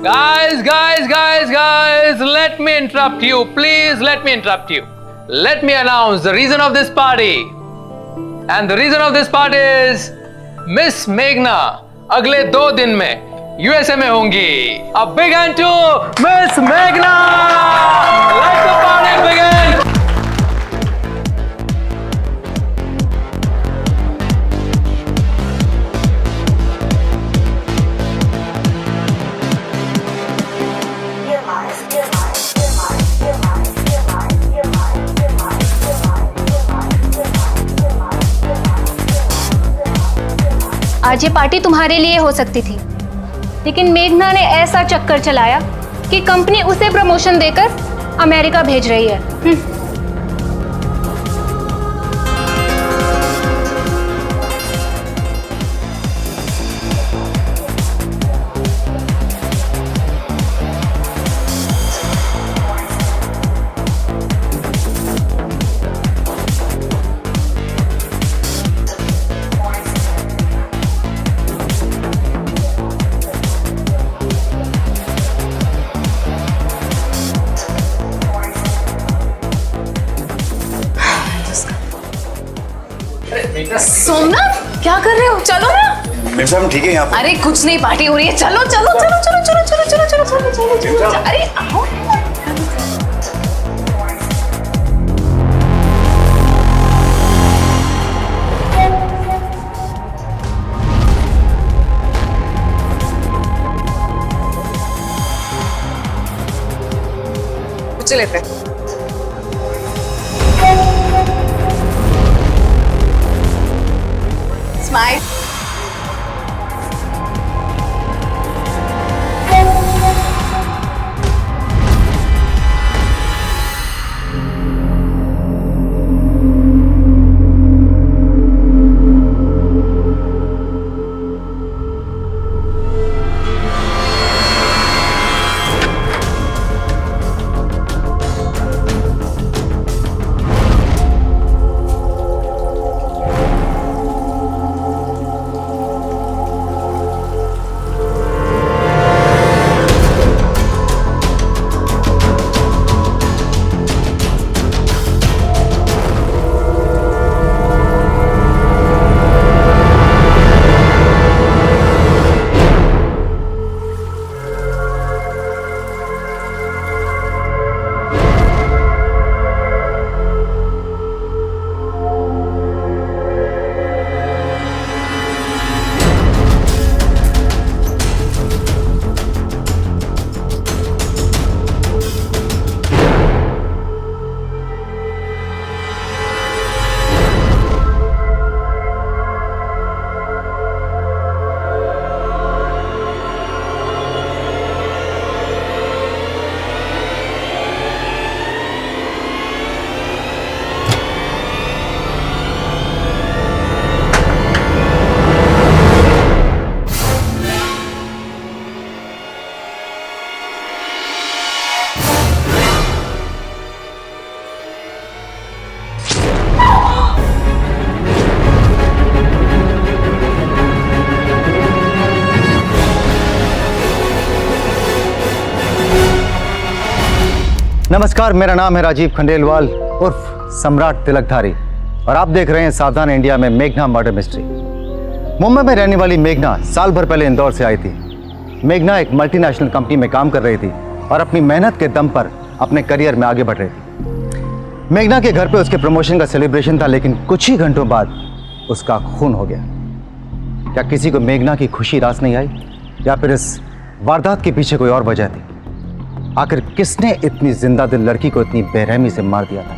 Guys, let me interrupt you. Please let me interrupt you. Let me announce the reason of this party. And the reason of this party is Miss Meghna अगले 2 दिन में USA में होंगी. A big hand to Miss Meghna. Let the party begin. आज ये party तुम्हारे लिए हो सकती थी, लेकिन मेघना ने ऐसा चक्कर चलाया कि कंपनी उसे प्रमोशन देकर अमेरिका भेज रही है। सोमनाथ, क्या कर रहे हो? चलो ना। मिर्जा हम ठीक है यहाँ पर। अरे कुछ नहीं, पार्टी हो रही है। चलो चलो चलो चलो चलो चलो चलो चलो चलो चलो चलो। अरे आओ। कुछ लेते हैं। Smile. नमस्कार, मेरा नाम है राजीव खंडेलवाल उर्फ सम्राट तिलकधारी और आप देख रहे हैं सावधान इंडिया में मेघना मर्डर मिस्ट्री। मुंबई में रहने वाली मेघना साल भर पहले इंदौर से आई थी। मेघना एक मल्टीनेशनल कंपनी में काम कर रही थी और अपनी मेहनत के दम पर अपने करियर में आगे बढ़ रही थी। मेघना के घर पे उसके प्रमोशन का सेलिब्रेशन था, लेकिन कुछ ही घंटों बाद उसका खून हो गया। क्या किसी को मेघना की खुशी रास नहीं आई या फिर इस वारदात के पीछे कोई और वजह थी? आखिर किसने इतनी जिंदा दिल लड़की को इतनी बेरहमी से मार दिया था?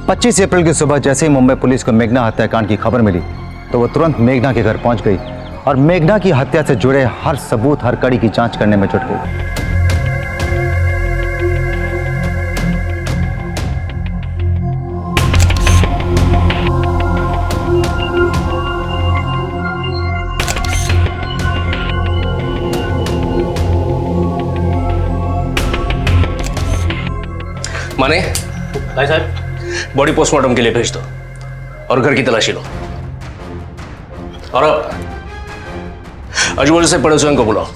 25 अप्रैल की सुबह जैसे ही मुंबई पुलिस को मेघना हत्याकांड की खबर मिली तो वो तुरंत मेघना के घर पहुंच गई और मेघना की हत्या से जुड़े हर सबूत, हर कड़ी की जांच करने में जुट गई। माने भाई साहब, बॉडी पोस्टमार्टम के लिए भेज दो और घर की तलाशी लो। और अब अजमल से पड़ोसियों को बुलाओ।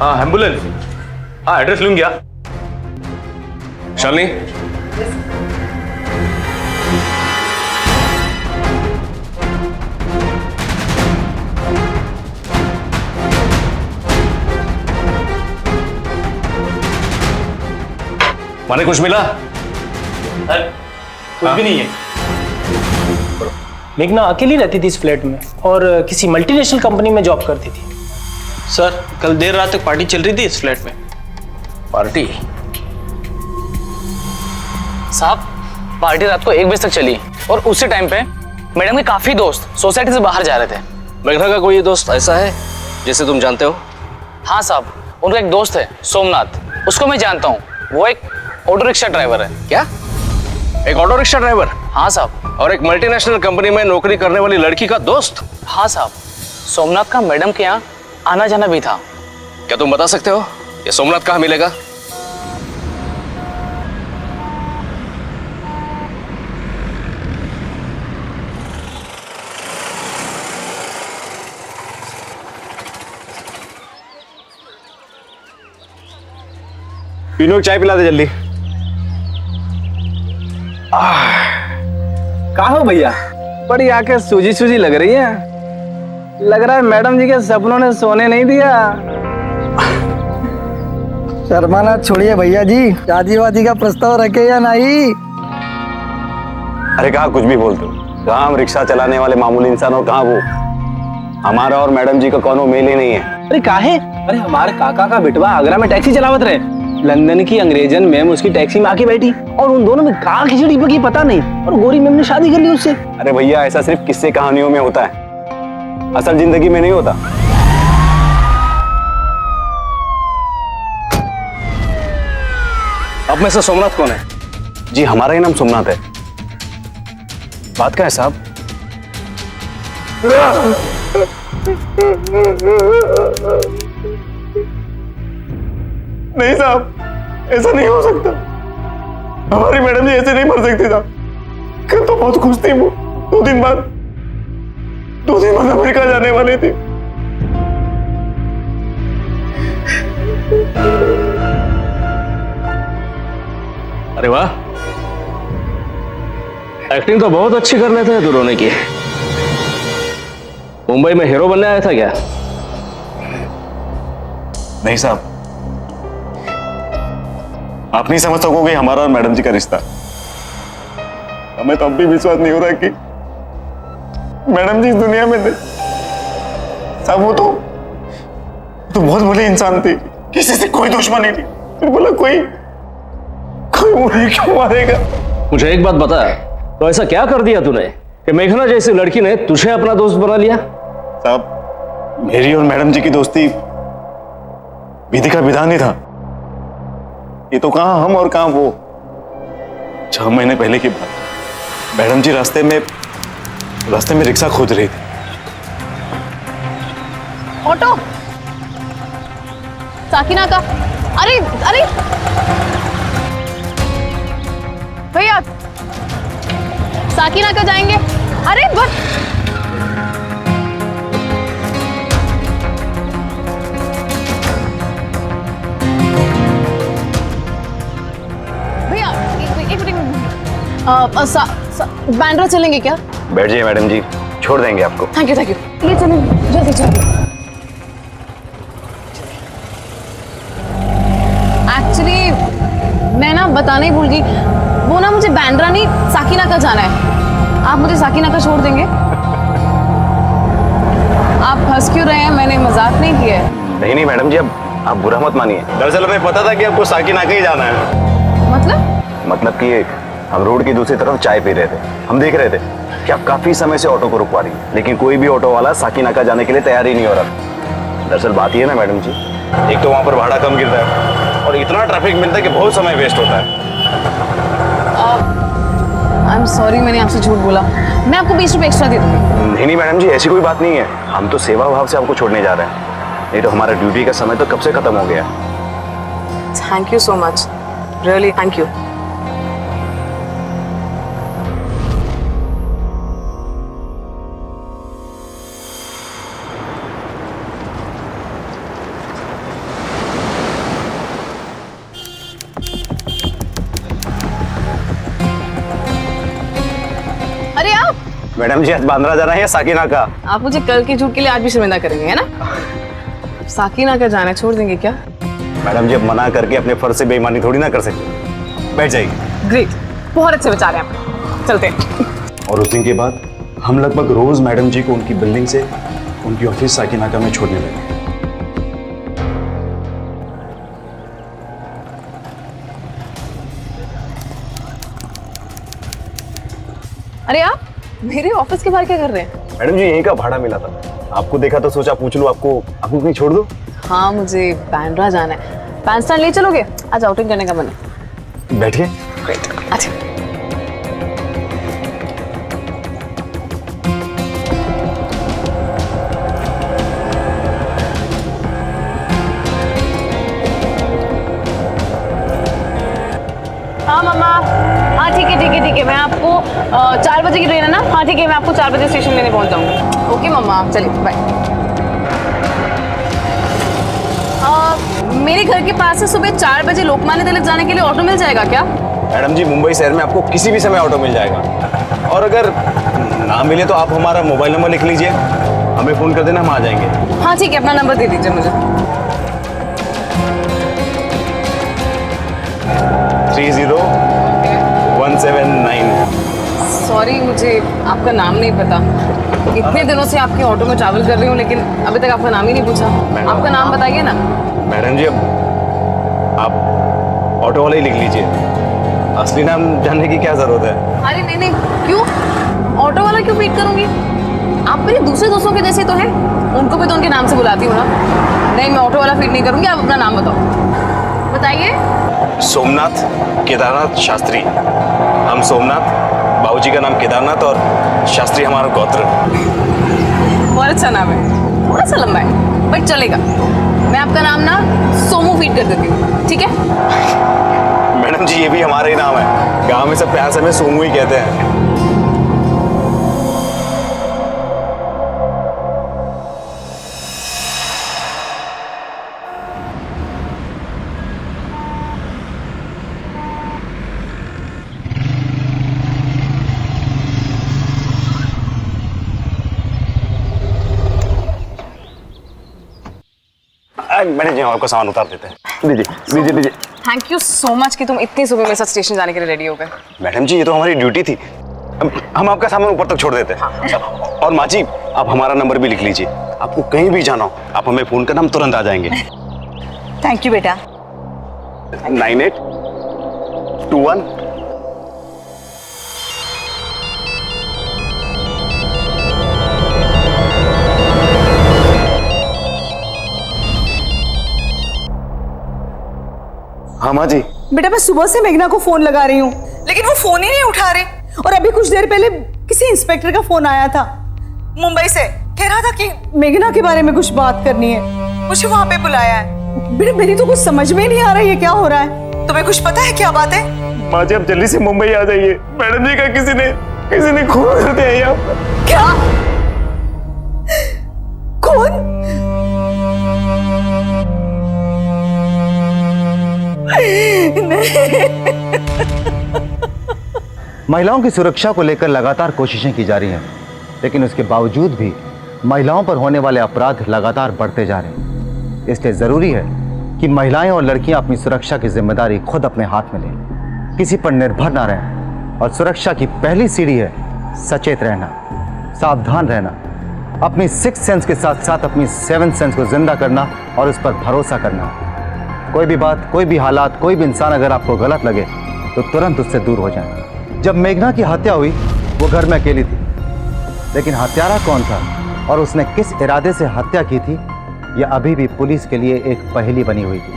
हाँ एम्बुलेंस, हाँ एड्रेस लूंगी क्या शालिनी? माने कुछ मिला? कुछ भी नहीं है। मेघना अकेली रहती थी इस फ्लैट में और किसी मल्टीनेशनल कंपनी में जॉब करती थी। सर कल देर रात तक पार्टी चल रही थी इस फ्लैट में। पार्टी? साहब पार्टी रात को 1 बजे तक चली और उसी टाइम पे मैडम के काफी दोस्त सोसाइटी से बाहर जा रहे थे। मेघना का कोई दोस्त ऐसा है जिसे तुम जानते हो? हाँ साहब, उनका एक दोस्त है सोमनाथ, उसको मैं जानता हूँ। वो एक ऑटो रिक्शा ड्राइवर है। क्या? एक ऑटो रिक्शा ड्राइवर? हाँ साहब। और एक मल्टीनेशनल कंपनी में नौकरी करने वाली लड़की का दोस्त? हाँ साहब, सोमनाथ का मैडम के यहाँ आना जाना भी था। क्या तुम बता सकते हो ये सोमनाथ कहाँ मिलेगा? पीनो चाय पिला दे जल्दी। कहा हो भैया? बड़ी आंखें सूजी सूजी लग रही है। लग रहा है मैडम जी के सपनों ने सोने नहीं दिया। शर्माना छोड़िए भैया जी, शादी वादी का प्रस्ताव रखे या नहीं? अरे कहा कुछ भी बोलते हो? कहाँ हम रिक्शा चलाने वाले मामूली इंसान और कहाँ वो? हमारा और मैडम जी का कोनो मेल ही नहीं है। अरे काहे? अरे हमारे काका का बेटवा आगरा में टैक्सी चलावत रहे, लंदन की अंग्रेजन मैम उसकी टैक्सी में आके बैठी और उन दोनों में कहा खिचड़ी पकी पता नहीं, और गोरी मैम ने शादी कर ली उससे। अरे भैया ऐसा सिर्फ किस्से कहानियों में होता है, असल जिंदगी में नहीं होता। अब में से सोमनाथ कौन है? जी हमारा ही नाम सोमनाथ है। बात क्या है साहब? नहीं साहब, ऐसा नहीं हो सकता। हमारी मैडम जी ऐसे नहीं मर सकती साहब। कल तो बहुत खुश थी वो। 2 दिन बाद अमेरिका जाने वाली थी। अरे वाह, एक्टिंग तो बहुत अच्छी कर लेते हैं दोनों की। मुंबई में हीरो बनने आया था क्या? नहीं साहब, आप नहीं समझ सकोगे हमारा और मैडम जी का रिश्ता। हमें तो अब भी विश्वास नहीं हो रहा कि मैडम जी इस दुनिया में नहीं। साहब वो तो बहुत बड़ी इंसान थी, किसी से कोई दुश्मनी नहीं। फिर बोला कोई मुझे क्यों मारेगा? मुझे एक बात बता, तो ऐसा क्या कर दिया तूने कि मेघना जैसी लड़की ने तुझे अपना दोस्त बना लिया? साहब मेरी और मैडम जी की दोस्ती विधि का विधान ही था। ये तो कहां हम और कहां वो। 6 महीने पहले की बात, मैडम जी रास्ते में रिक्शा खोज रही थी। ऑटो साकिना का। अरे अरे भैया, साकिना का जाएंगे। अरे बट भैया एक मिनट, बांद्रा चलेंगे क्या? बैठ जाइए मैडम जी, छोड़ देंगे आपको। थैंक यू ये चलें जल्दी जल्दी। एक्चुअली मैं ना बताना ही भूल गई, वो ना मुझे बांद्रा नहीं साकिना का जाना है। आप मुझे साकिना का छोड़ देंगे? आप हंस क्यों रहे हैं? मैंने मजाक नहीं किया है। नहीं मैडम जी, अब आप बुरा मत मानिए। दरअसल हमें पता था कि आपको साकिना का ही जाना है। मतलब कि हम रोड की दूसरी तरफ चाय पी रहे थे। हम देख रहे थे कि आप काफी समय से ऑटो को रुकवा रही हैं, लेकिन कोई भी ऑटो वाला साकिना का जाने के लिए तैयार ही नहीं हो रहा। दरअसल बात ये है ना मैडम जी, एक तो वहां पर भाड़ा कम गिरता है और इतना ट्रैफिक मिलता है कि बहुत समय वेस्ट होता है। आई एम सॉरी, मैंने आपसे झूठ बोला। मैं आपको 20 रुपए एक्स्ट्रा दे दूंगी। नहीं मैडम जी, ऐसी कोई बात नहीं है। हम तो सेवा भाव से आपको छोड़ने जा रहे हैं, नहीं तो हमारा ड्यूटी का समय तो कब से खत्म हो गया। Thank you so much, really thank you. अरे आप मैडम जी आज बांद्रा जाना है या साकिना का? आप मुझे कल के झूठ के लिए आज भी शर्मिंदा करेंगे, है ना? साकिना का जाना है, छोड़ देंगे क्या? मैडम जी अब मना करके अपने फर्ज से बेईमानी थोड़ी ना कर सकते। बैठ जाइए। ग्रेट, बहुत अच्छे विचार हैं आप, चलते हैं। और उस दिन के बाद हम लगभग रोज मैडम जी को उनकी बिल्डिंग से उनकी ऑफिस साकिनाका में छोड़ने लगे। अरे आप मेरे ऑफिस के बाहर क्या कर रहे हैं? मैडम जी यहीं का भाड़ा मिला था, आपको देखा तो सोचा पूछ लूं आपको कहीं छोड़ दो। हाँ मुझे बांद्रा जाना है, पैन स्टैंड ले चलोगे? आज आउटिंग करने का मन है। बैठिए। ग्रेट, अच्छा। हाँ मम्मा, हाँ ठीक है ठीक है ठीक है, मैं आपको 4 बजे की ट्रेन है ना? हाँ ठीक है, मैं आपको 4 बजे स्टेशन लेने पहुंच जाऊंगी। ओके मम्मा, चलिए बाय। मेरे घर के पास से सुबह 4 बजे लोकमान्य तिलक जाने के लिए ऑटो मिल जाएगा क्या? मैडम जी मुंबई शहर में आपको किसी भी समय ऑटो मिल जाएगा, और अगर ना मिले तो आप हमारा मोबाइल नंबर लिख लीजिए, हमें फोन कर देना, हम आ जाएंगे। हाँ ठीक है, अपना नंबर दे दीजिए मुझे। 30179। सॉरी मुझे आपका नाम नहीं पता, इतने दिनों से आपके ऑटो में ट्रैवल कर रही हूँ लेकिन अभी तक आपका नाम ही नहीं पूछा। आपका नाम बताइए ना। मैडम जी अब आप ऑटो वाला ही लिख लीजिए, असली नाम जानने की क्या जरूरत है? अरे नहीं नहीं, क्यों ऑटो वाला क्यों फीड करूंगी? आप मेरे दूसरे दोस्तों के जैसे तो हैं, उनको भी तो उनके नाम से बुलाती हूँ ना। नहीं, मैं ऑटो वाला फीड नहीं करूंगी, आप अपना नाम बताओ। बताइए। सोमनाथ केदारनाथ शास्त्री। हम सोमनाथ, बाबूजी का नाम केदारनाथ और शास्त्री हमारा गोत्र। बहुत अच्छा नाम है, थोड़ा सा लंबा है बट चलेगा। मैं आपका नाम ना सोमू फीड कर देती हूँ, ठीक है? मैडम जी ये भी हमारा ही नाम है, गांव में सब प्यार से हमें सोमू ही कहते हैं। मैडम जी आपका सामान उतार देते हैं। लीजिए लीजिए लीजिए। थैंक यू सो मच कि तुम इतनी सुबह मेरे साथ स्टेशन जाने के लिए रेडी हो गए। मैडम जी ये तो हमारी ड्यूटी थी, हम आपका सामान ऊपर तक छोड़ देते हैं। और माँ जी आप हमारा नंबर भी लिख लीजिए, आपको कहीं भी जाना हो आप हमें फोन करना, हम तुरंत आ जाएंगे। थैंक यू बेटा। 9821। हाँ माँ जी। बेटा मैं सुबह से मेघना को फोन लगा रही हूँ लेकिन वो फोन ही नहीं उठा रही, और अभी कुछ देर पहले किसी इंस्पेक्टर का फोन आया था मुंबई से, कह रहा था कि मेघना के बारे में कुछ बात करनी है, मुझे वहां पे बुलाया है। बेटा मेरी तो कुछ समझ में नहीं आ रहा है, ये क्या हो रहा है? तुम्हें कुछ पता है क्या बात है? माँ जी आप जल्दी से मुंबई आ जाइए, मैडम जी का किसी ने खून कर दिया यहाँ पर। क्या खून? महिलाओं की सुरक्षा को लेकर लगातार कोशिशें की जा रही हैं, लेकिन उसके बावजूद भी महिलाओं पर होने वाले अपराध लगातार बढ़ते जा रहे हैं। इसलिए ज़रूरी है कि महिलाएं और लड़कियां अपनी सुरक्षा की जिम्मेदारी खुद अपने हाथ में लें, किसी पर निर्भर ना रहें। और सुरक्षा की पहली सीढ़ी है सचेत रहना, सावधान रहना, अपनी 6th सेंस के साथ साथ अपनी 7th सेंस को जिंदा करना और उस पर भरोसा करना। कोई भी बात, कोई भी हालात, कोई भी इंसान अगर आपको गलत लगे तो तुरंत उससे दूर हो जाएं। जब मेघना की हत्या हुई वो घर में अकेली थी, लेकिन हत्यारा कौन था और उसने किस इरादे से हत्या की थी यह अभी भी पुलिस के लिए एक पहेली बनी हुई थी।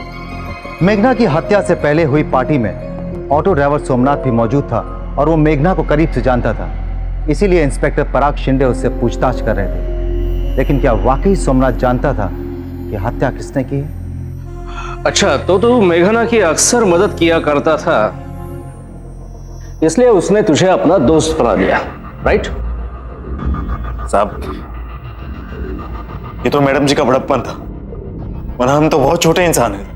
मेघना की हत्या से पहले हुई पार्टी में ऑटो ड्राइवर सोमनाथ भी मौजूद था और वो मेघना को करीब से जानता था, इसीलिए इंस्पेक्टर पराग शिंदे उससे पूछताछ कर रहे थे। लेकिन क्या वाकई सोमनाथ जानता था कि हत्या किसने की है? अच्छा तो तू मेघना की अक्सर मदद किया करता था, इसलिए उसने तुझे अपना दोस्त बना दिया, राइट? साहब ये तो मैडम जी का बड़प्पन था, वरना हम तो बहुत छोटे इंसान हैं।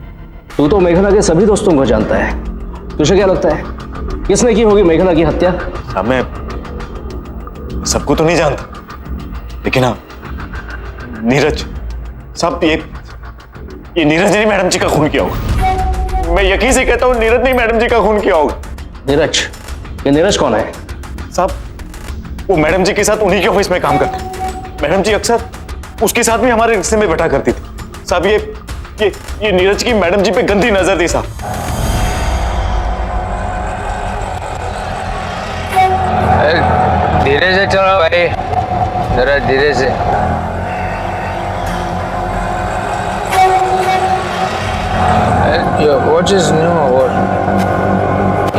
तू तो मेघना के सभी दोस्तों को जानता है, तुझे क्या लगता है किसने की होगी मेघना की हत्या? साहब मैं सबको तो नहीं जानता, लेकिन हाँ नीरज साहब, ये नीरज ने मैडम जी का खून किया होगा। मैं यकीन से कहता हूँ नीरज ने मैडम जी का खून किया होगा। नीरज? ये नीरज कौन है? साहब वो मैडम जी के साथ उन्हीं के ऑफिस में काम करते हैं। मैडम जी अक्सर उसके साथ भी हमारे रिश्ते में बैठा करती थी। साहब ये नीरज की मैडम जी पे गंदी नजर थी साहब। धीरे से चलो भाई, जरा धीरे से। Your watch is new or what?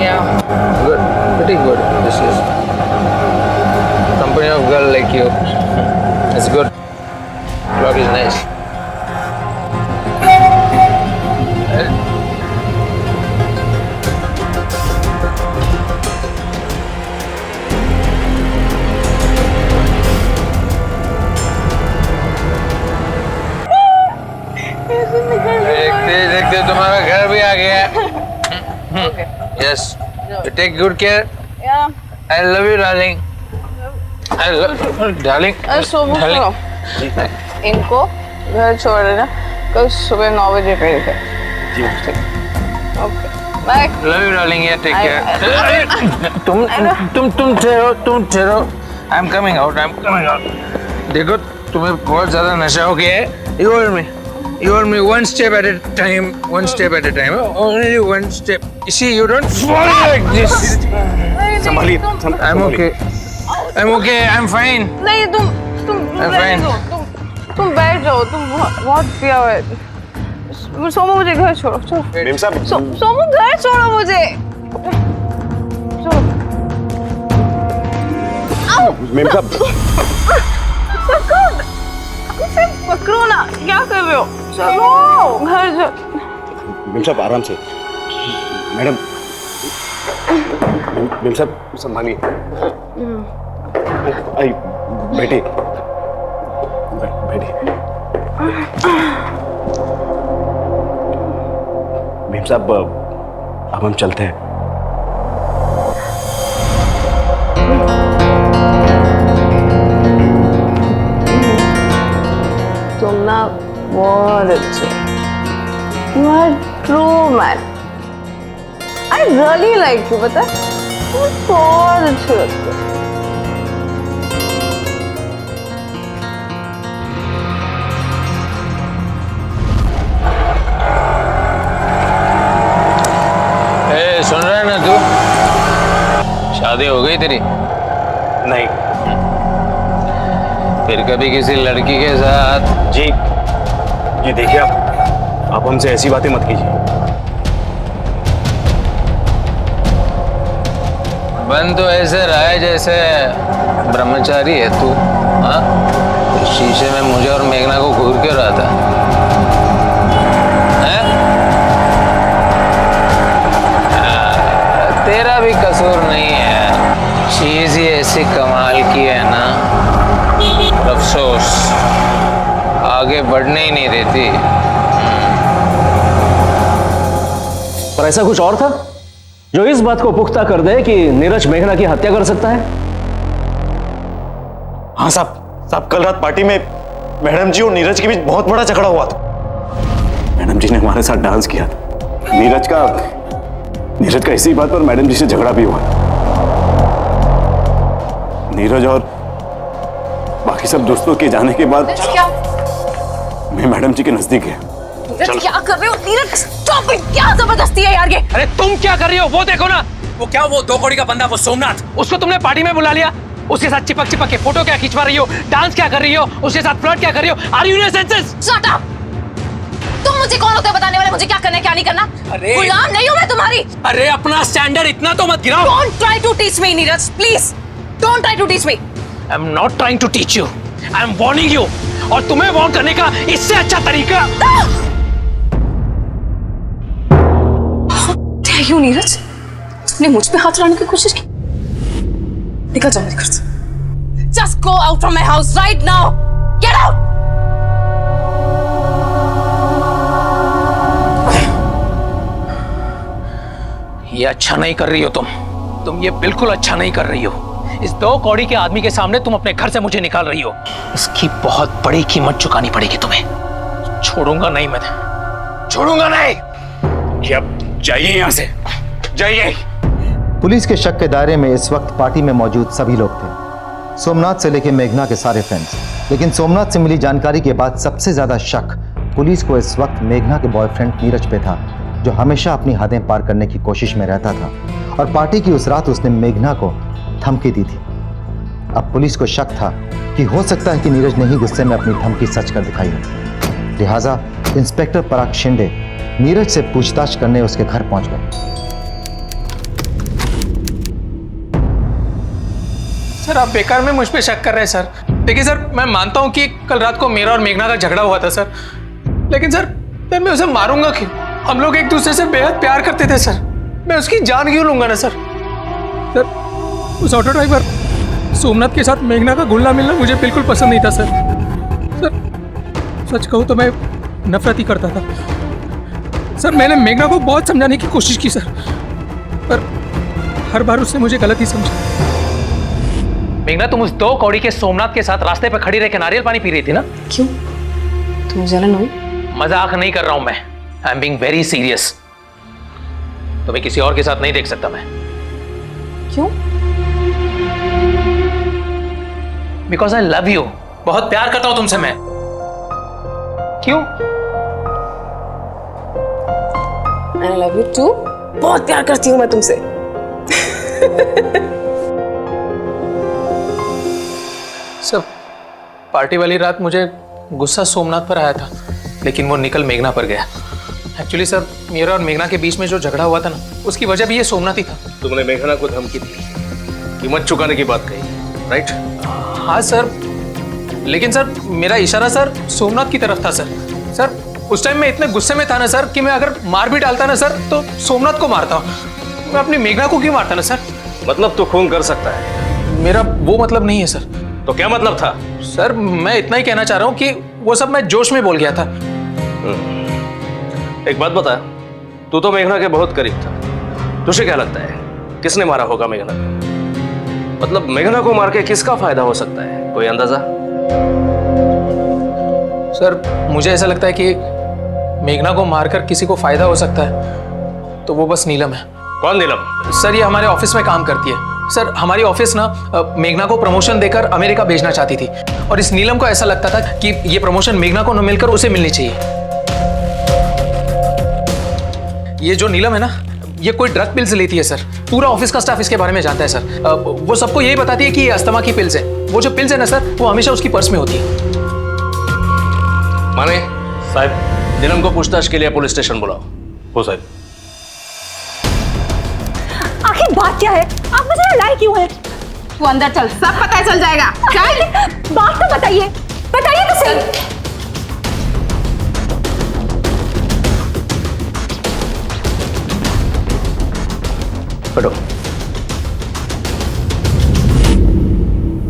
Yeah. Good, pretty good. This is company of girl like you. It's good. Clock is nice. देखते देखते तुम्हारा घर भी आ गया है। Yes. You take good care. Yeah. I love you, darling. I love you, darling. सुनो, इनको घर छोड़ देना, कल सुबह 9 बजे पे थे। Okay, bye. Love you, darling. Yeah, take care. तुम ठहरो। I'm coming out. देखो तुम्हें बहुत ज्यादा नशा हो गया है। You and me, one step at a time. Only one step. You see, you don't fall like this. संभालिए। I'm okay. I'm fine. नहीं तुम I'm fine. तुम बैठ जाओ, तुम बहुत पिया हुआ है। सोमू मुझे घर छोड़ो, चलो। मेम साहब, सोमू घर छोड़ो मुझे। चलो। आओ। मेम साहब, पकड़ो ना, क्या कर रहे हो? चलो घर मेम साहब आराम से। मैडम, मेम साहब संभालिए। आई बैठिए। मेम साहब अब हम चलते हैं। तुम ना बहुत अच्छे, you are true man. I really like you, पता है? तुम बहुत अच्छे लगते हो। सुन रहा है ना तू? शादी हो गई तेरी? नहीं। फिर कभी किसी लड़की के साथ? जी देखिए, आप हमसे ऐसी बातें मत कीजिए। बन तो ऐसे रहा है जैसे ब्रह्मचारी है तू। हाँ, शीशे में मुझे और मेघना को घूर क्यों रहा था? तेरा भी कसूर नहीं है। चीज ही ऐसी कमाल की है ना, अफसोस आगे बढ़ने ही नहीं देती। पर ऐसा कुछ और था जो इस बात को पुख्ता कर दे कि नीरज मेघना की हत्या कर सकता है? हाँ साहब, कल रात पार्टी में मैडम जी और नीरज के बीच बहुत बड़ा झगड़ा हुआ था। मैडम जी ने हमारे साथ डांस किया था। नीरज का इसी बात पर मैडम जी से झगड़ा भी हुआ। नीरज और बाकी सब दोस्तों के जाने के बाद मैं मैडम जी के नजदीक गया। क्या कर रहे हो नीरज? Stop it! क्या जबरदस्ती है यार ये? अरे तुम क्या कर रही हो? वो देखो ना, वो 2 कौड़ी का बंदा, वो सोमनाथ, उसको तुमने पार्टी में बुला लिया। उसके साथ चिपक के फोटो क्या खिंचवा रही हो, डांस क्या कर रही हो, उसके साथ फ्लर्ट क्या कर रही हो? Are you in your senses? Shut up! तुम मुझे कौन होते बताने वाले मुझे क्या करना है क्या नहीं करना? अरे गुलाम नहीं हूं मैं तुम्हारी। अरे अपना स्टैंडर्ड इतना तो मत गिराओ। Don't try to teach me, Neeraj, please. Don't try to teach me. I'm not trying to teach you. I'm warning you. और तुम्हें वार्न करने का इससे अच्छा तरीका। Dare you, Neeraj? तुमने मुझ पे हाथ लाने की कोशिश की? निकल जाओ मेरे घर से। Just go out from my house right now. Get out. ये अच्छा नहीं कर रही हो तुम ये बिल्कुल अच्छा नहीं कर रही हो। इस 2 कौड़ी के आदमी के सामने तुम अपने घर से मुझे निकाल रही हो। इसकी बहुत बड़ी कीमत चुकानी पड़ेगी तुम्हें। छोड़ूंगा नहीं मैं, छोड़ूंगा नहीं। अब जाइए यहां से, जाइए। पुलिस के शक के दायरे में इस वक्त पार्टी में मौजूद सभी लोग थे, सोमनाथ से लेकर मेघना के सारे फ्रेंड्स। लेकिन सोमनाथ से मिली जानकारी के बाद सबसे ज्यादा शक पुलिस को इस वक्त मेघना के बॉयफ्रेंड नीरज पे था, जो हमेशा अपनी हदें पार करने की कोशिश में रहता था और पार्टी की उस रात उसने मेघना को धमकी दी थी। अब पुलिस को शक था कि हो सकता है कि नीरज ने ही गुस्से में अपनी धमकी सच कर दिखाई हो। लिहाजा इंस्पेक्टर पराग शिंदे नीरज से पूछताछ करने उसके घर पहुंच गए। सर आप बेकार में मुझ पे शक कर रहे हैं सर। देखिए सर, मैं मानता हूँ कि कल रात को मेरा और मेघना का झगड़ा हुआ था सर, लेकिन सर फिर मैं उसे मारूंगा क्यों? हम लोग एक दूसरे से बेहद प्यार करते थे सर, मैं उसकी जान क्यों लूंगा ना सर? सर उस ऑटो ड्राइवर सोमनाथ के साथ मेघना का घुलना मिलना मुझे बिल्कुल पसंद नहीं था सर। सर सच कहूँ तो मैं नफरत ही करता था सर। मैंने मेघना को बहुत समझाने की कोशिश की सर, पर हर बार उसने मुझे गलत ही समझा। मेघना, तुम उस 2 कौड़ी के सोमनाथ के साथ रास्ते पर खड़ी रहकर नारियल पानी पी रही थी ना? क्यों? तुम्हें जलन हुई? मजाक नहीं कर रहा हूं मैं, I am being very serious. तुम्हें किसी और के साथ नहीं देख सकता मैं। क्यों? बिकॉज आई लव यू, बहुत प्यार करता हूं तुमसे मैं। क्यों? आई लव यू टू, बहुत प्यार करती हूँ मैं तुमसे। सब पार्टी वाली रात मुझे गुस्सा सोमनाथ पर आया था, लेकिन वो निकल मेघना पर गया। एक्चुअली सर, मेरा और मेघना के बीच में जो झगड़ा हुआ था ना, उसकी वजह भी ये सोमनाथ ही था। तुमने मेघना को धमकी दी, कीमत चुकाने की बात कही, राइट? हाँ सर, लेकिन सर मेरा इशारा सर सोमनाथ की तरफ था सर। सर उस टाइम मैं इतने गुस्से में था ना सर कि मैं अगर मार भी डालता ना सर तो सोमनाथ को मारता, मैं अपनी मेघना को क्यों मारता ना सर? मतलब तू खून कर सकता है? मेरा वो मतलब नहीं है सर। तो क्या मतलब था? सर मैं इतना ही कहना चाह रहा हूँ कि वो सब मैं जोश में बोल गया था। एक बात बता, तू तो मेघना के बहुत करीब था, तुझे क्या लगता है किसने मारा होगा मेघना को? मतलब मेघना को मार के किसका फायदा हो सकता है, कोई अंदाजा? सर मुझे ऐसा लगता है कि मेघना को मारकर किसी को फायदा हो सकता है तो वो बस नीलम है। कौन नीलम? सर ये हमारे ऑफिस में काम करती है। सर हमारी ऑफिस ना मेघना को प्रमोशन देकर अमेरिका भेजना चाहती थी और इस नीलम को ऐसा लगता था कि ये प्रमोशन मेघना को न मिलकर उसे मिलनी चाहिए। ये जो नीलम है ना, ये कोई ड्रग पिल्स लेती है सर। पूरा ऑफिस का स्टाफ इसके बारे में जानता है सर। वो सबको यही बताती है कि ये अस्थमा की पिल्स है। वो जो पिल्स है ना सर, वो हमेशा उसकी पर्स में होती है। माने साहब, नीलम को पूछताछ के लिए पुलिस स्टेशन बुलाओ। हो साहब। आखिर बात क्या है? आप मुझे लाई क्यों है? तू अंदर चल, सब पता चल जाएगा। चल। बात तो बताइए, बताइए तो सही। हटो।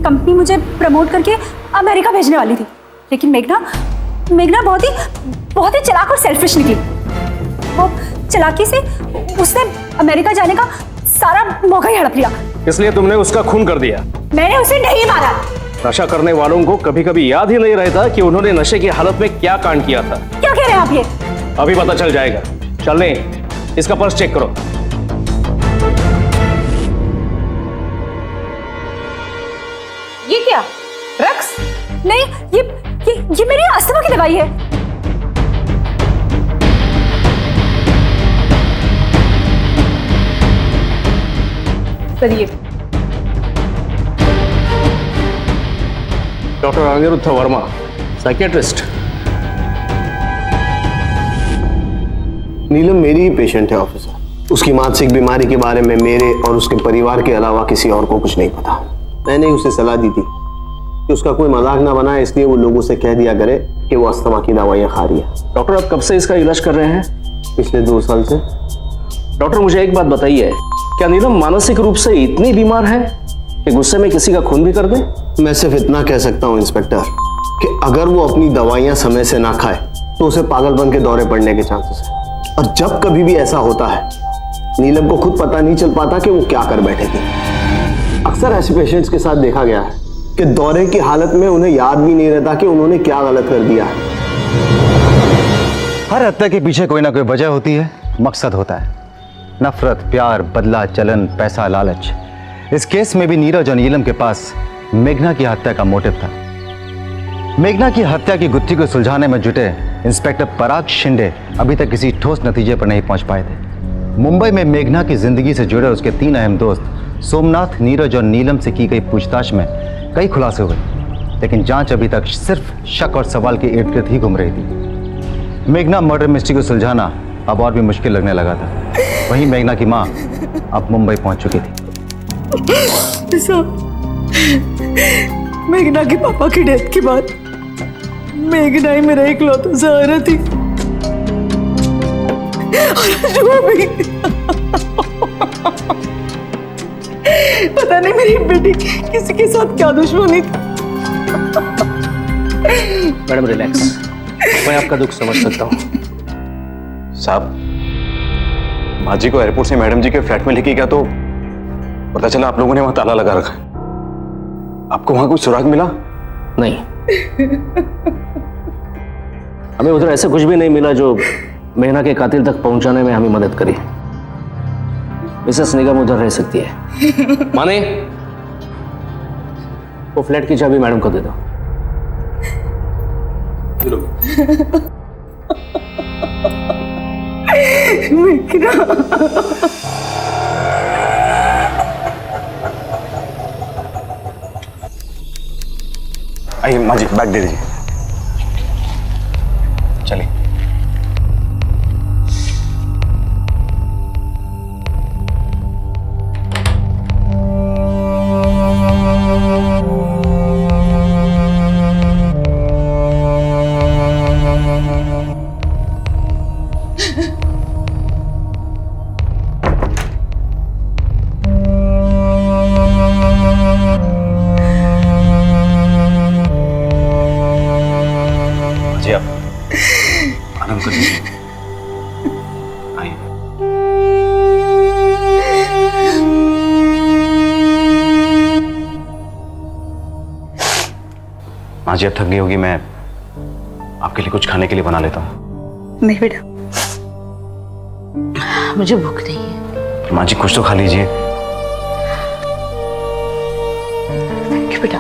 कंपनी मुझे प्रमोट करके अमेरिका भेजने वाली थी, लेकिन मेघना बहुत ही चालाक और सेल्फिश निकली। वो चालाकी से उसने अमेरिका जाने का सारा मौका ही हड़प लिया। इसलिए तुमने उसका खून कर दिया? मैंने उसे नहीं मारा। नशा करने वालों को कभी कभी याद ही नहीं रहता कि उन्होंने नशे की हालत में क्या कांड किया था। क्या कह रहे हैं आप ये? अभी पता चल जाएगा। चलने, इसका पर्स चेक करो। ये क्या? ड्रग्स? नहीं, ये मेरी अस्थमा की दवाई है। चलिए। Doctor Aniruddh Verma, psychiatrist. नीलम मेरी ही पेशेंट है ऑफिसर। उसकी मानसिक बीमारी के बारे में मेरे और उसके परिवार के अलावा किसी और को कुछ नहीं पता। मैंने उसे सलाह दी थी कि उसका कोई मजाक ना बनाए, इसलिए वो लोगों से कह दिया करे कि वो अस्थमा की दवाइयाँ खा रही है। डॉक्टर, आप कब से इसका इलाज कर रहे हैं? पिछले 2 साल से। डॉक्टर, मुझे एक बात बताइए, क्या नीलम मानसिक रूप से इतनी बीमार है कि गुस्से में किसी का खून भी कर दे? मैं सिर्फ इतना कह सकता हूँ इंस्पेक्टर कि अगर वो अपनी दवाइयाँ समय से ना खाए तो उसे पागलपन के दौरे पड़ने के चांसेस है। और जब कभी भी ऐसा होता है, नीलम को खुद पता नहीं चल पाता कि वो क्या कर बैठे थे। अक्सर ऐसे पेशेंट्स के साथ देखा गया है कि दौरे की हालत में उन्हें याद भी नहीं रहता कि उन्होंने क्या गलत कर दिया है। हर हत्या के पीछे कोई ना कोई वजह होती है, मकसद होता है। नफरत, प्यार, बदला, जलन, पैसा, लालच। इस केस में भी नीरज और नीलम के पास मेघना की हत्या का मोटिव था। मेघना की हत्या की गुत्थी को सुलझाने में जुटे इंस्पेक्टर पराग शिंदे अभी तक किसी ठोस नतीजे पर नहीं पहुंच पाए थे। मुंबई में मेघना की जिंदगी से जुड़े उसके 3 अहम दोस्त सोमनाथ, नीरज और नीलम से की गई पूछताछ में कई खुलासे हुए, लेकिन जांच अभी तक सिर्फ शक और सवाल के इर्द गिर्द ही घूम रही थी। मेघना मर्डर मिस्ट्री को सुलझाना अब और भी मुश्किल लगने लगा था। वहीं मेघना की मां अब मुंबई पहुंच चुकी थी। मेघना के पापा की डेथ के बाद मेघना ही मेरा इकलौता सहारा थी। और जो भी पता नहीं मेरी बेटी किसी के साथ क्या दुश्मनी थी। मैडम रिलैक्स, मैं आपका दुख समझ सकता हूँ। साहब, माँ जी को एयरपोर्ट से मैडम जी के फ्लैट में लेके गया तो पता चला आप लोगों ने वहां ताला लगा रखा है। आपको वहां कोई सुराग मिला? नहीं, हमें उधर ऐसा कुछ भी नहीं मिला जो मेघना के कातिल तक पहुंचाने में हमें मदद करे। मिसेस निगम उधर रह सकती है। माने वो फ्लैट की चाबी मैडम को दे दो। आइए माँ जी, बैग दे दीजिए। चलिए। जी आप आराम कर लीजिए। आइए। माँ जी, अब थक गई होगी, मैं आपके लिए कुछ खाने के लिए बना लेता हूँ। नहीं बेटा, मुझे भूख नहीं है। माँ जी कुछ तो खा लीजिए। थैंक यू बेटा,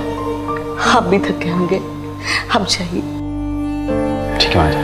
आप भी थक गए होंगे, आप चाहिए। ठीक है माँ जी।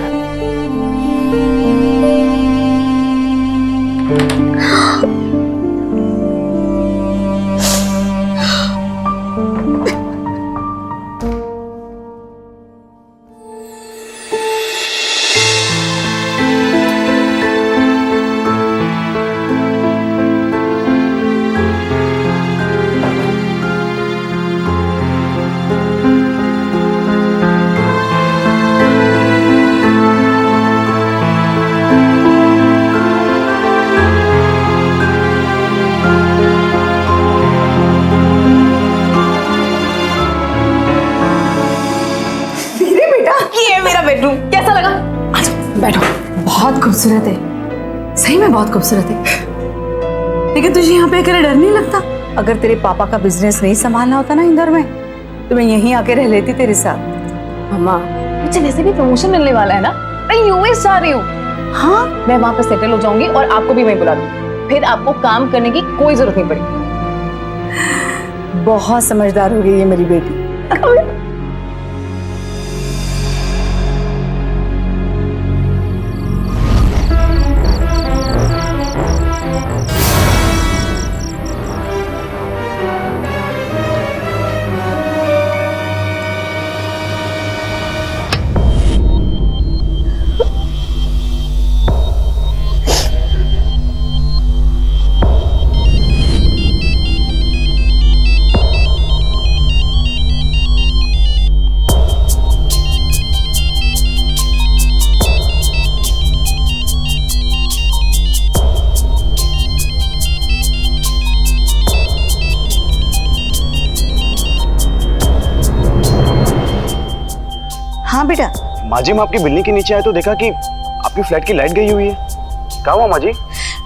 बेडरूम कैसा लगा? अच्छा बैठो, बहुत खूबसूरत है, सही में बहुत खूबसूरत है। लेकिन तुझे यहाँ पे अकेले डर नहीं लगता? अगर तेरे पापा का बिजनेस नहीं संभालना होता ना इंदौर में, तो मैं यहीं आके रह लेती तेरे साथ। मम्मा, मुझे वैसे भी प्रमोशन मिलने वाला है ना, मैं यूएस जा रही हूँ। हाँ, मैं वहां पर सेटल हो जाऊंगी और आपको भी वहीं बुला दूंगी। फिर आपको काम करने की कोई जरूरत नहीं पड़ेगी। बहुत समझदार हो गई है मेरी बेटी। हाँ बेटा। माँ जी, मैं आपकी बिल्डिंग के नीचे आया तो देखा कि आपकी फ्लैट की लाइट गई हुई है। क्या हुआ माँ जी?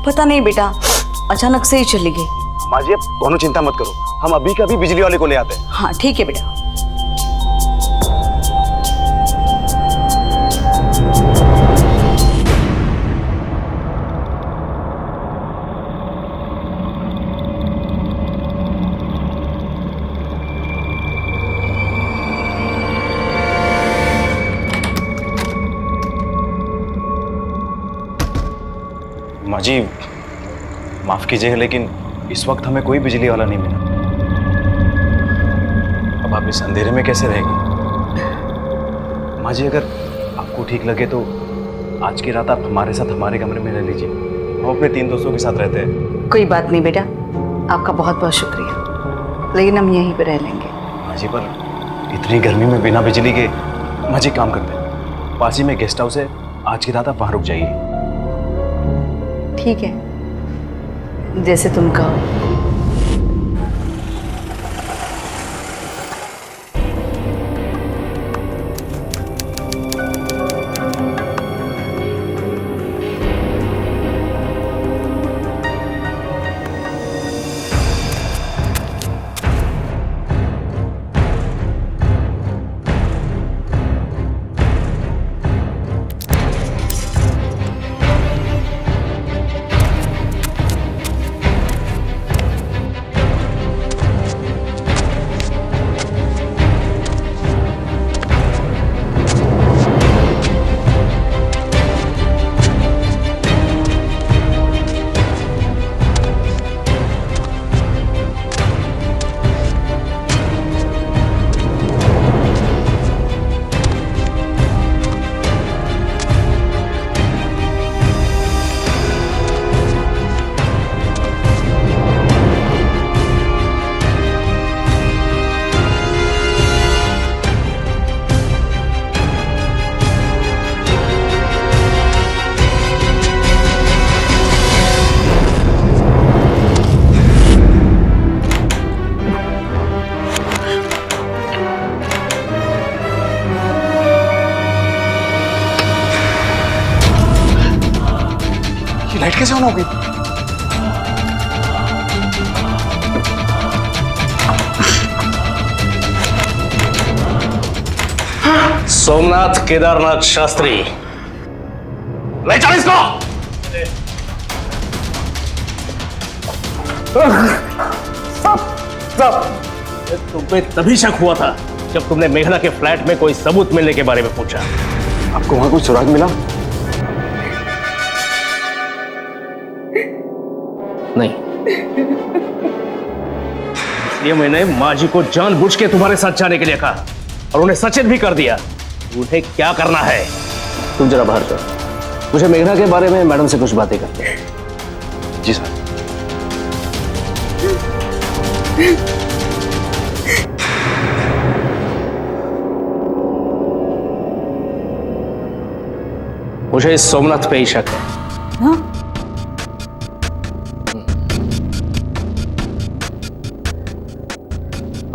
पता नहीं बेटा, अचानक से ही चली गई। माँ जी, आप दोनों चिंता मत करो, हम अभी का भी बिजली वाले को ले आते हैं। हाँ ठीक है बेटा। माँ जी माफ कीजिएगा लेकिन इस वक्त हमें कोई बिजली वाला नहीं मिला। अब आप इस अंधेरे में कैसे रहेंगे? माँ जी अगर आपको ठीक लगे तो आज की रात आप हमारे साथ हमारे कमरे में रह लीजिए। हम अपने 3 दोस्तों के साथ रहते हैं। कोई बात नहीं बेटा, आपका बहुत बहुत शुक्रिया, लेकिन हम यहीं पे रह लेंगे। माँ जी पर इतनी गर्मी में बिना बिजली के माँ जी काम करते हैं। पास ही में गेस्ट हाउस है, आज की रात आप वहाँ रुक जाइए। ठीक है, जैसे तुम कहो। लाइट कैसे ऑन हो गई? सोमनाथ केदारनाथ शास्त्री, ले चल इसको। तुम पे तभी शक हुआ था जब तुमने मेघना के फ्लैट में कोई सबूत मिलने के बारे में पूछा। आपको वहां कोई सुराग मिला? नहीं, इसलिए मैंने माँ जी को जानबूझ के तुम्हारे साथ जाने के लिए कहा और उन्हें सचेत भी कर दिया। उन्हें क्या करना है? तुम जरा बाहर जाओ, मुझे मेघना के बारे में मैडम से कुछ बातें करनी है। जी सर। मुझे इस सोमनाथ पे ही शक है। हाँ?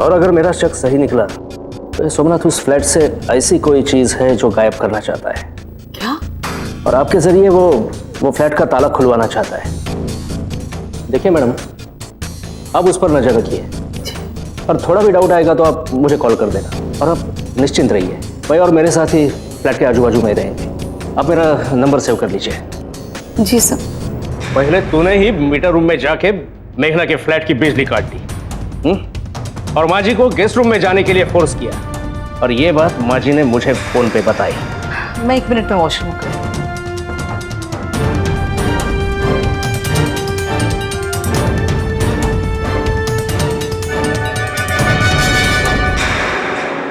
और अगर मेरा शक सही निकला तो सोमनाथ उस फ्लैट से ऐसी कोई चीज है जो गायब करना चाहता है। क्या? और आपके जरिए वो फ्लैट का ताला खुलवाना चाहता है। देखिए मैडम, आप उस पर नजर रखिए और थोड़ा भी डाउट आएगा तो आप मुझे कॉल कर देना। और आप निश्चिंत रहिए, मैं और मेरे साथ ही फ्लैट के आजू बाजू में रहेंगे। आप मेरा नंबर सेव कर लीजिए। जी सर। पहले तूने ही मीटर रूम में जाके मेघना के फ्लैट की बिजली काट दी और माँ जी को गेस्ट रूम में जाने के लिए फोर्स किया, और ये बात माँ जी ने मुझे फोन पे बताई। मैं 1 मिनट में वॉशरूम कर।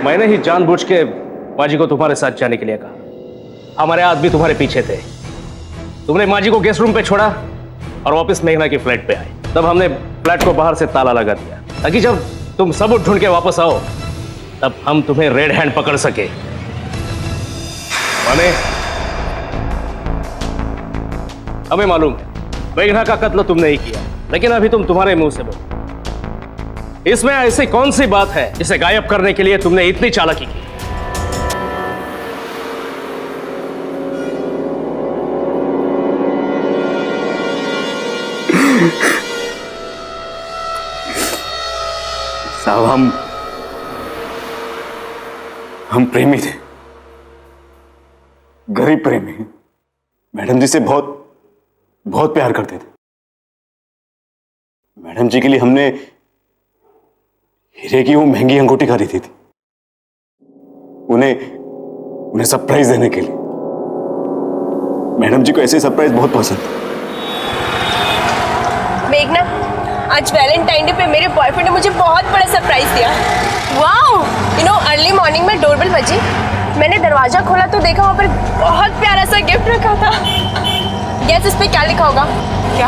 मैंने ही जानबूझ के माँ जी को तुम्हारे साथ जाने के लिए कहा। हमारे आदमी तुम्हारे पीछे थे। तुमने माँ जी को गेस्ट रूम पे छोड़ा और वापस मेघना की फ्लैट पे आए। तब हमने फ्लैट को बाहर से ताला लगा दिया ताकि जब तुम सबूत ढूंढ के वापस आओ तब हम तुम्हें रेड हैंड पकड़ सके। माने हमें मालूम है मेघना का कत्ल तुमने ही किया, लेकिन अभी तुम्हारे मुंह से बोलो, इसमें ऐसी कौन सी बात है जिसे गायब करने के लिए तुमने इतनी चालाकी की? साहब हम प्रेमी थे, गरीब प्रेमी। मैडम जी से बहुत बहुत प्यार करते थे। मैडम जी के लिए हमने हीरे की वो महंगी अंगूठी खरीदी थी, उन्हें सरप्राइज देने के लिए। मैडम जी को ऐसे सरप्राइज बहुत पसंद है। मेघना, आज वैलेंटाइन डे पे मेरे बॉयफ्रेंड ने मुझे बहुत बड़ा सरप्राइज दिया। Wow! You know, early morning में डोरबेल बजी, मैंने दरवाजा खोला तो देखा वहाँ पर बहुत प्यारा सा गिफ्ट रखा था। गेस इस पे क्या लिखा होगा? क्या?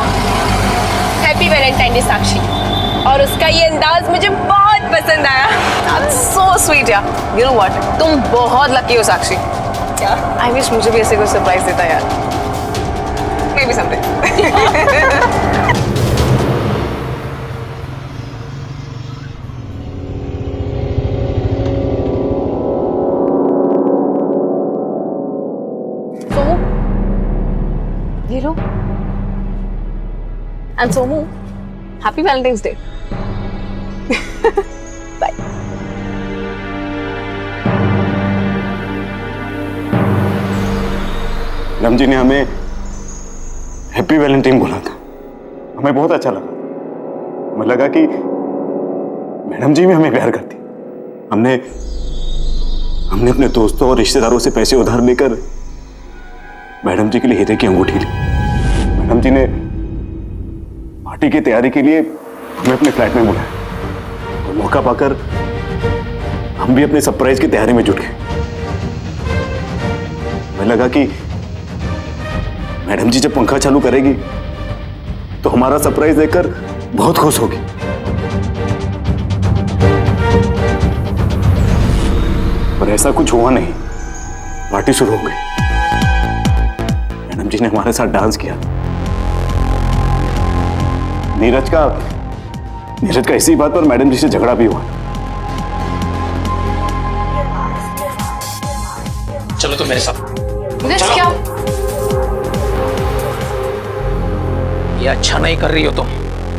हैप्पी वैलेंटाइन डे साक्षी। और उसका ये अंदाज मुझे बहुत पसंद आया। That's so sweet यार। You know what? तुम बहुत लकी हो साक्षी। क्या? I wish मुझे भी ऐसे कोई सरप्राइज देता यार। Maybe someday। ये लो। And Somu, happy Valentine's Day. Bye. Madam ji ने हमें हैप्पी वैलेंटाइन बोला था, हमें बहुत अच्छा लगा। हमें लगा कि मैडम जी भी हमें प्यार करती। हमने अपने दोस्तों और रिश्तेदारों से पैसे उधार लेकर मैडम जी के लिए हीरे की अंगूठी ली। मैडम जी ने पार्टी की तैयारी के लिए हमें अपने फ्लैट में बुलाया और मौका पाकर हम भी अपने सरप्राइज की तैयारी में जुट गए। हमें लगा कि मैडम जी जब पंखा चालू करेगी तो हमारा सरप्राइज देखकर बहुत खुश होगी। पर ऐसा कुछ हुआ नहीं। पार्टी शुरू हो गई। मैडम जी ने हमारे साथ डांस किया। नीरज का इसी बात पर मैडम जी से झगड़ा भी हुआ। चलो तो मेरे साथ। नीरज क्या? ये अच्छा नहीं कर रही हो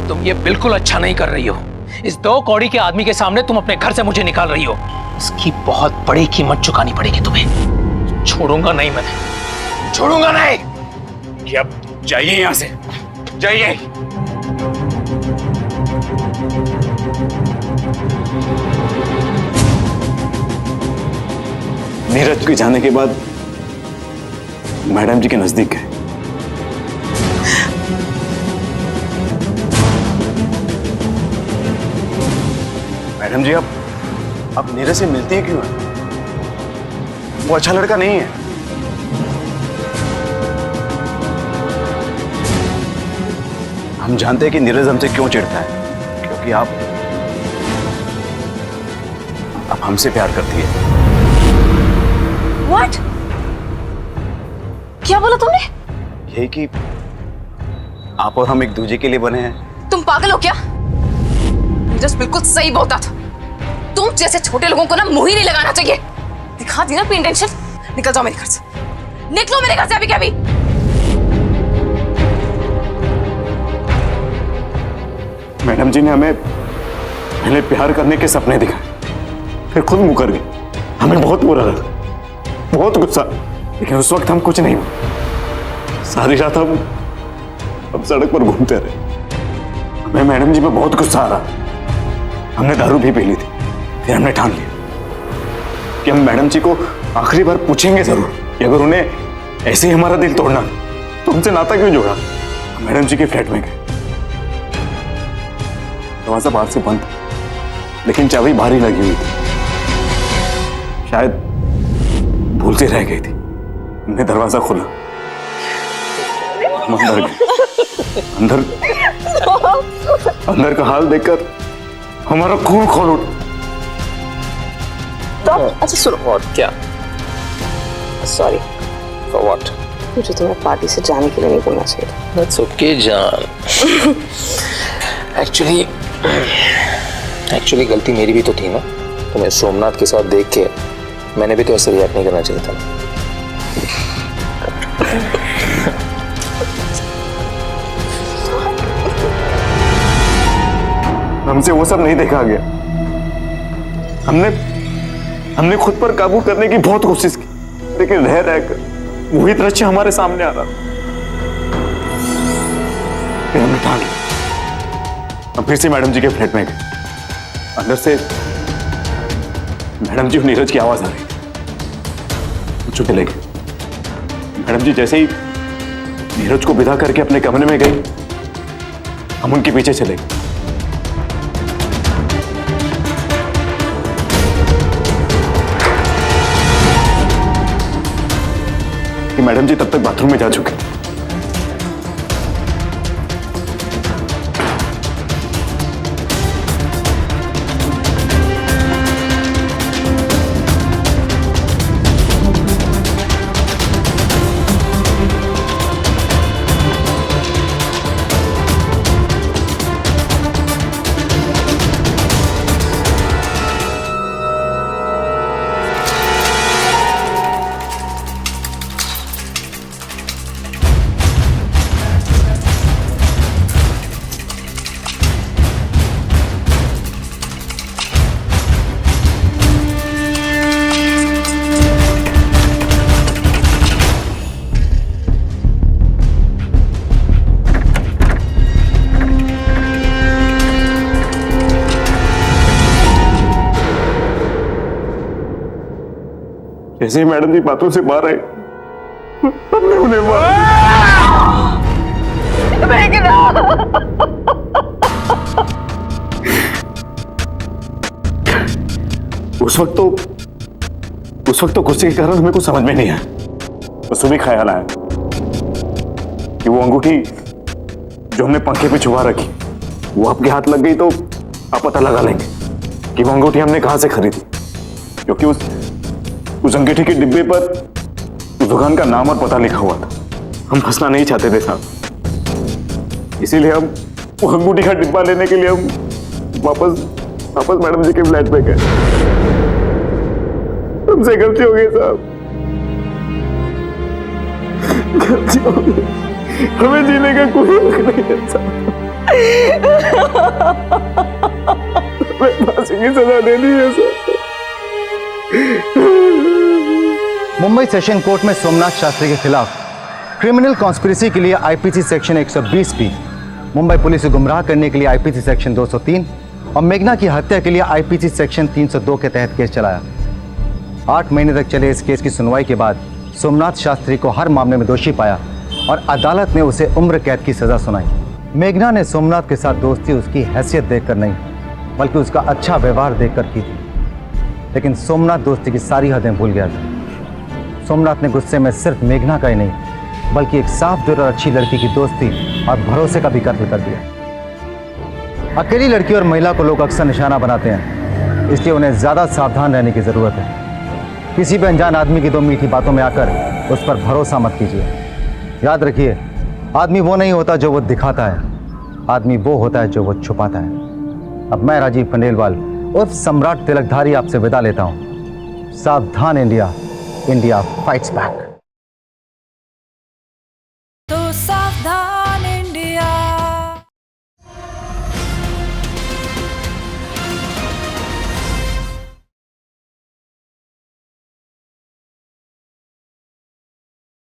तुम ये बिल्कुल अच्छा नहीं कर रही हो। इस 2 कौड़ी के आदमी के सामने तुम अपने घर से मुझे निकाल रही हो। इसकी बहुत बड़ी कीमत चुकानी पड़ेगी तुम्हें। छोड़ूंगा नहीं, मैं छोड़ूंगा नहीं। कि अब जाइए यहां से, जाइए। नीरज के जाने के बाद मैडम जी के नजदीक गए। मैडम जी अब नीरज से मिलती है क्यों? वो अच्छा लड़का नहीं है। हम जानते हैं कि नीरज हमसे क्यों चिढ़ता है, क्योंकि आप हमसे प्यार करती है। What? क्या बोला तुमने? यही कि आप और हम एक दूसरे के लिए बने हैं। तुम पागल हो क्या? जस्ट बिल्कुल सही बोलता था। तुम जैसे छोटे लोगों को ना मुंह ही नहीं लगाना चाहिए। दिखा दी ना अपनी इंटेंशन। निकल जाओ मेरे घर से, निकलो मेरे घर से अभी के अभी। मैडम जी ने हमें पहले प्यार करने के सपने दिखाए, फिर खुद मुकर गए। हमें बहुत बुरा लगा, बहुत गुस्सा, लेकिन उस वक्त हम कुछ नहीं हुआ। सारी रात हम सड़क पर घूमते रहे। हमें मैडम जी पे बहुत गुस्सा आ रहा। हमने दारू भी पी ली थी। फिर हमने ठान लिया कि हम मैडम जी को आखिरी बार पूछेंगे जरूर कि अगर उन्हें ऐसे ही हमारा दिल तोड़ना तो हमसे नाता क्यों जोड़ा। मैडम जी के फ्लैट में गए। दरवाजा बाहर से बंद, लेकिन चाबी बाहर ही लगी हुई थी। शायद भूल से रह गई थी। हमने दरवाजा खोला, हम अंदर गए। अंदर का हाल देखकर हमारा खून खोल उठा। अच्छा सुनो। और क्या? Sorry for what? मुझे तुम्हें पार्टी से जाने के लिए नहीं बोलना चाहिए था। दैट्स ओके जान। एक्चुअली गलती मेरी भी तो थी ना। तुम्हें सोमनाथ के साथ देख के मैंने भी तो ऐसे रिएक्ट नहीं करना चाहिए था। हमसे वो सब नहीं देखा गया। हमने खुद पर काबू करने की बहुत कोशिश की, लेकिन रह रहकर वही दृश्य हमारे सामने आ रहा था। फिर हमने ठान लिया, हम फिर से मैडम जी के फ्लैट में गए। अंदर से मैडम जी और नीरज की आवाज आ रही थी। चुप चले गए। मैडम जी जैसे ही नीरज को विदा करके अपने कमरे में गई, हम उनके पीछे चले गए। कि मैडम जी तब तक बाथरूम में जा चुके। जैसे ही मैडम जी बातों से बाहर आए, हमने उन्हें मारा। उस वक्त तो गुस्से के कारण हमें कुछ समझ में नहीं आया। बस सुबह ख्याल आया कि वो अंगूठी जो हमने पंखे पे छुपा रखी, वो आपके हाथ लग गई तो आप पता लगा लेंगे कि वो अंगूठी हमने कहां से खरीदी, क्योंकि उस अंगूठी के डिब्बे पर उस दुकान का नाम और पता लिखा हुआ था। हम फंसना नहीं चाहते थे साहब, इसीलिए हम वो अंगूठी का डिब्बा लेने के लिए हम वापस मैडम जी के फ्लैट पे गए। हमसे गलती हो गई साहब, गलती हो गई। हमें जीने का कोई हक नहीं है साहब। हमें फांसी की सजा देनी है साहब। मुंबई सेशन कोर्ट में सोमनाथ शास्त्री के खिलाफ क्रिमिनल कॉन्स्पिरेसी के लिए IPC section 120B, Mumbai police को गुमराह करने के लिए आईपीसी सेक्शन 203 और मेघना की हत्या के लिए आईपीसी सेक्शन 302 के तहत केस चलाया। 8 महीने तक चले इस केस की सुनवाई के बाद सोमनाथ शास्त्री को हर मामले में दोषी पाया और अदालत ने उसे उम्र कैद की सजा सुनाई। मेघना ने सोमनाथ के साथ दोस्ती उसकी हैसियत देखकर नहीं, बल्कि उसका अच्छा व्यवहार देखकर की थी, लेकिन सोमनाथ दोस्ती की सारी हदें भूल गया था। सोमनाथ ने गुस्से में सिर्फ मेघना का ही नहीं, बल्कि एक साफ दिल और अच्छी लड़की की दोस्ती और भरोसे का भी कत्ल कर दिया। अकेली लड़की और महिला को लोग अक्सर निशाना बनाते हैं, इसलिए उन्हें ज़्यादा सावधान रहने की ज़रूरत है। किसी भी अनजान आदमी की 2 मीठी बातों में आकर उस पर भरोसा मत कीजिए। याद रखिए, आदमी वो नहीं होता जो वो दिखाता है, आदमी वो होता है जो वो छुपाता है। अब मैं राजीव खंडेलवाल उर्फ सम्राट तिलकधारी आपसे विदा लेता हूँ। सावधान इंडिया, इंडिया फाइट्स बैक।